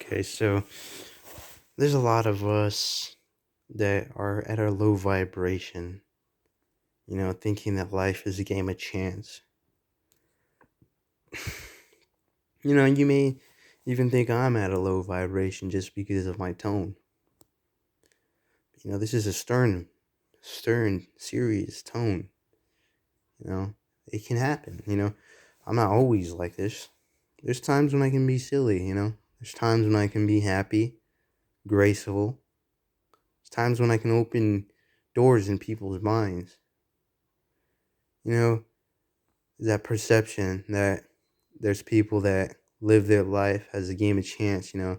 Okay, so there's a lot of us that are at a low vibration, thinking that life is a game of chance. You may even think I'm at a low vibration just because of my tone. This is a stern, serious tone. It can happen. I'm not always like this. There's times when I can be silly. There's times when I can be happy, graceful. There's times when I can open doors in people's minds. You know, that perception that there's people that live their life as a game of chance. A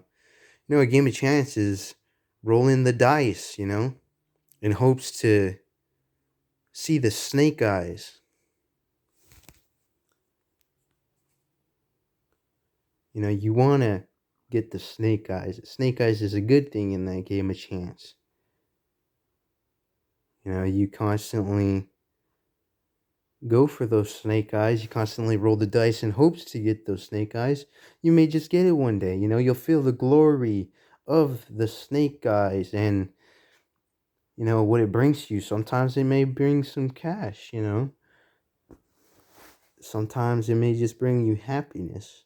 game of chance is rolling the dice, in hopes to see the snake eyes. You want to get the snake eyes. Snake eyes is a good thing in that game of chance. You constantly go for those snake eyes. You constantly roll the dice in hopes to get those snake eyes. You may just get it one day. You'll feel the glory of the snake eyes and what it brings you. Sometimes it may bring some cash. Sometimes it may just bring you happiness.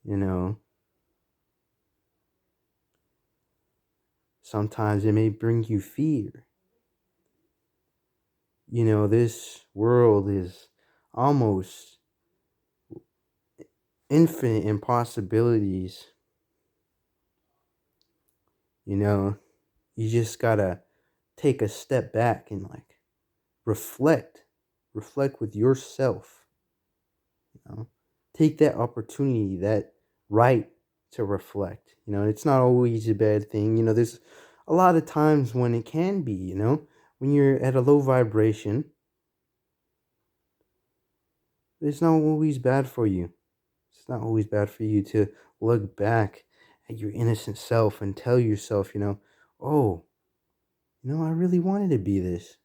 you know Sometimes it may bring you fear. This world is almost infinite in possibilities. You just gotta take a step back and reflect reflect with yourself. Take that opportunity, that right to reflect. It's not always a bad thing. There's a lot of times when it can be. When you're at a low vibration, it's not always bad for you. It's not always bad for you to look back at your innocent self and tell yourself, oh, I really wanted to be this.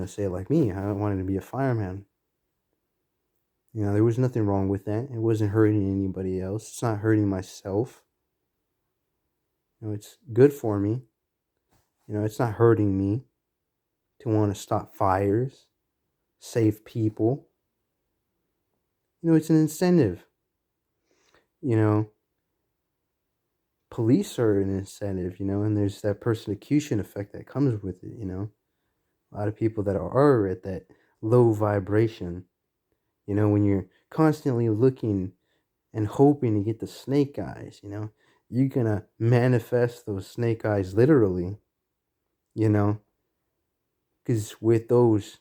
Say it like me. I wanted to be a fireman. There was nothing wrong with that. It wasn't hurting anybody else. It's not hurting myself. It's good for me. It's not hurting me to want to stop fires, save people. It's an incentive. You know, Police are an incentive, and there's that persecution effect that comes with it. A lot of people that are at that low vibration, when you're constantly looking and hoping to get the snake eyes, you're gonna manifest those snake eyes literally, you know, because with those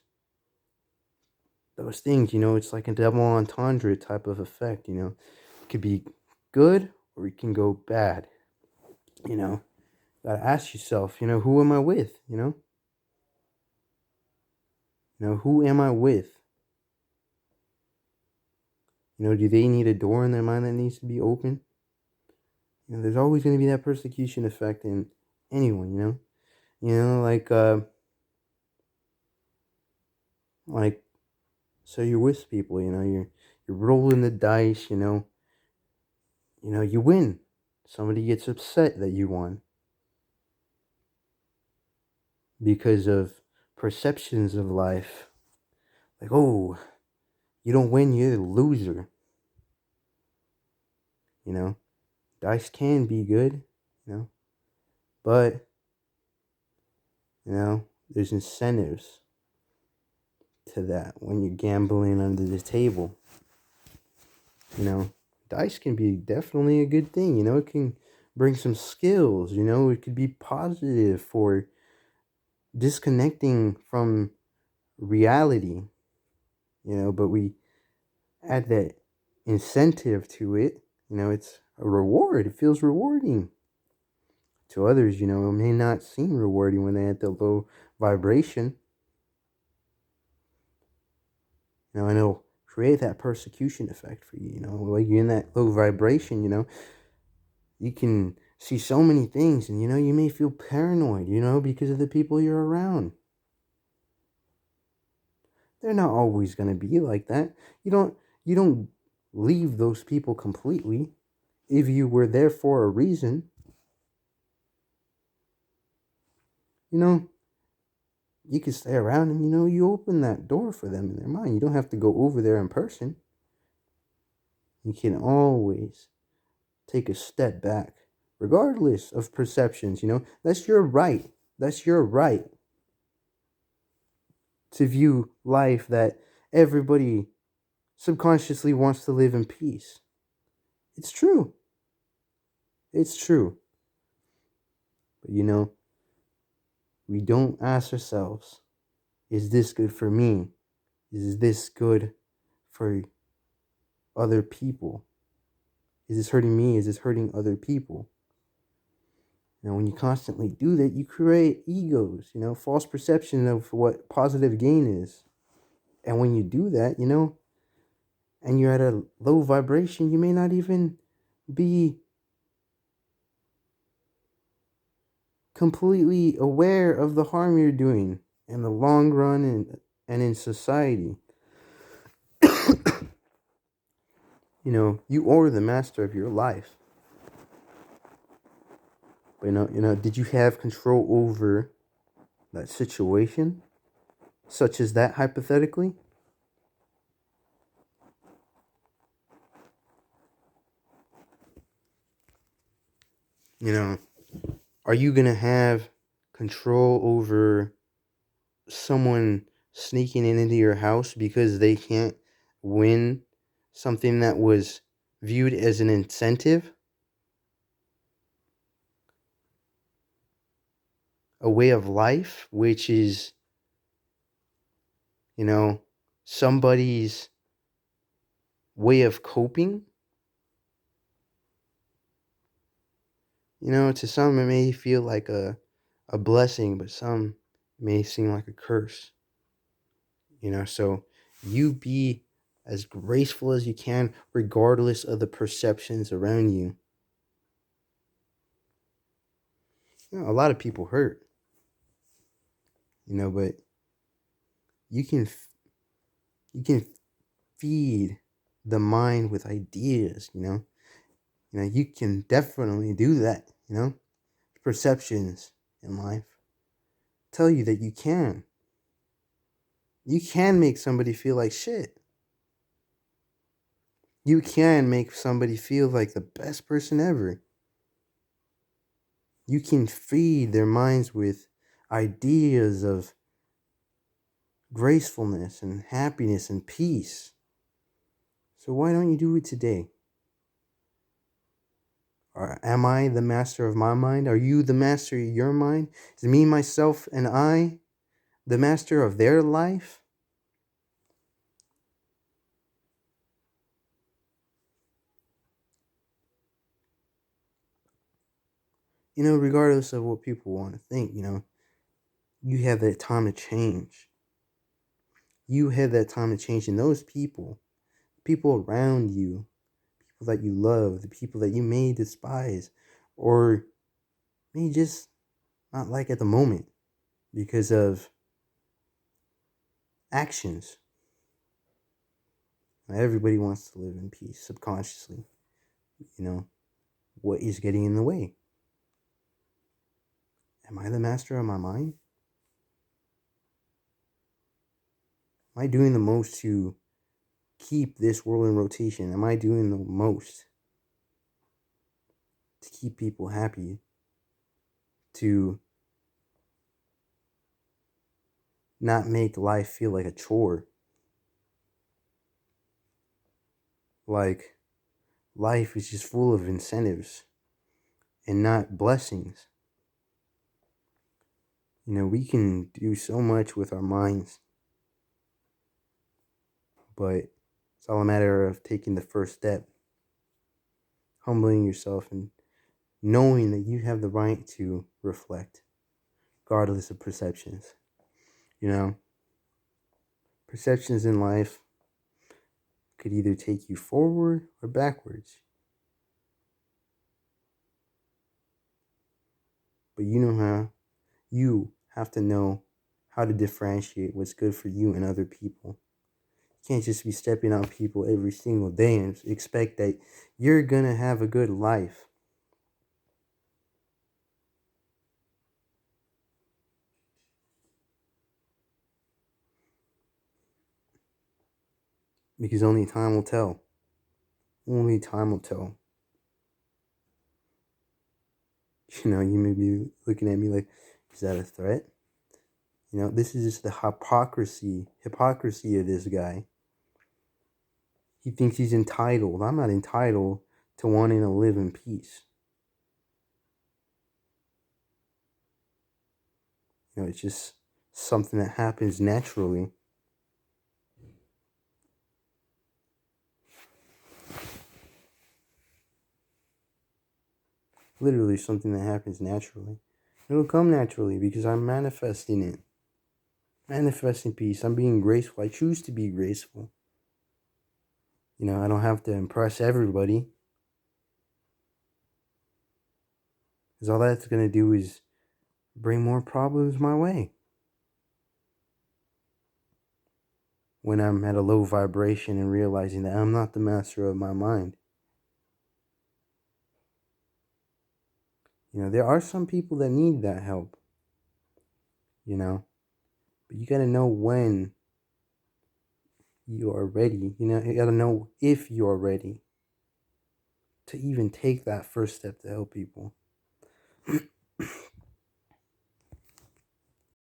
things, it's like a double entendre type of effect. It could be good or it can go bad. You know, gotta ask yourself, who am I with? Who am I with? Do they need a door in their mind that needs to be open? There's always going to be that persecution effect in anyone. Like so you're with people. You're rolling the dice. You win. Somebody gets upset that you won because of perceptions of life. Like, oh, you don't win, you're the loser. You know, Dice can be good. You know, but there's incentives to that when you're gambling under the table. You know, Dice can be definitely a good thing. It can bring some skills. It could be positive for disconnecting from reality. But we add that incentive to it. It's a reward. It feels rewarding. To others, it may not seem rewarding when they're at the low vibration. And it'll create that persecution effect for you. Like you're in that low vibration, you can see so many things and, you may feel paranoid, because of the people you're around. They're not always going to be like that. You don't leave those people completely. If you were there for a reason, you know, you can stay around and, you open that door for them in their mind. You don't have to go over there in person. You can always take a step back, regardless of perceptions. That's your right. That's your right to view life that everybody subconsciously wants to live in peace. It's true. It's true. But we don't ask ourselves, is this good for me? Is this good for other people? Is this hurting me? Is this hurting other people? When you constantly do that, you create egos, false perception of what positive gain is. And when you do that, and you're at a low vibration, you may not even be completely aware of the harm you're doing in the long run and in society. You are the master of your life. But did you have control over that situation, such as that hypothetically? Are you gonna have control over someone sneaking into your house because they can't win something that was viewed as an incentive, a way of life, which is, somebody's way of coping? To some it may feel like a blessing, but some may seem like a curse. So you be as graceful as you can, regardless of the perceptions around you. A lot of people hurt, but you can you can feed the mind with ideas. You can definitely do that. Perceptions in life tell you that you can make somebody feel like shit. You can make somebody feel like the best person ever. You can feed their minds with ideas of gracefulness and happiness and peace. So why don't you do it today? Or am I the master of my mind? Are you the master of your mind? Is me, myself, and I the master of their life? Regardless of what people want to think, you have that time to change. You have that time to change, and those people around you, people that you love, the people that you may despise or may just not like at the moment because of actions. Everybody wants to live in peace subconsciously. What is getting in the way? Am I the master of my mind? Am I doing the most to keep this world in rotation? Am I doing the most to keep people happy? To not make life feel like a chore? Like life is just full of incentives and not blessings. We can do so much with our minds, but it's all a matter of taking the first step, humbling yourself, and knowing that you have the right to reflect, regardless of perceptions. Perceptions in life could either take you forward or backwards. But you have to know how to differentiate what's good for you and other people. You can't just be stepping on people every single day and expect that you're gonna have a good life. Because only time will tell. Only time will tell. You may be looking at me like, is that a threat? This is just the hypocrisy of this guy. He thinks he's entitled. I'm not entitled to wanting to live in peace. It's just something that happens naturally. Literally something that happens naturally. It'll come naturally because I'm manifesting it. Manifesting peace. I'm being graceful. I choose to be graceful. I don't have to impress everybody. Because all that's going to do is bring more problems my way. When I'm at a low vibration and realizing that I'm not the master of my mind. There are some people that need that help. But you got to know when you are ready. You got to know if you are ready to even take that first step to help people.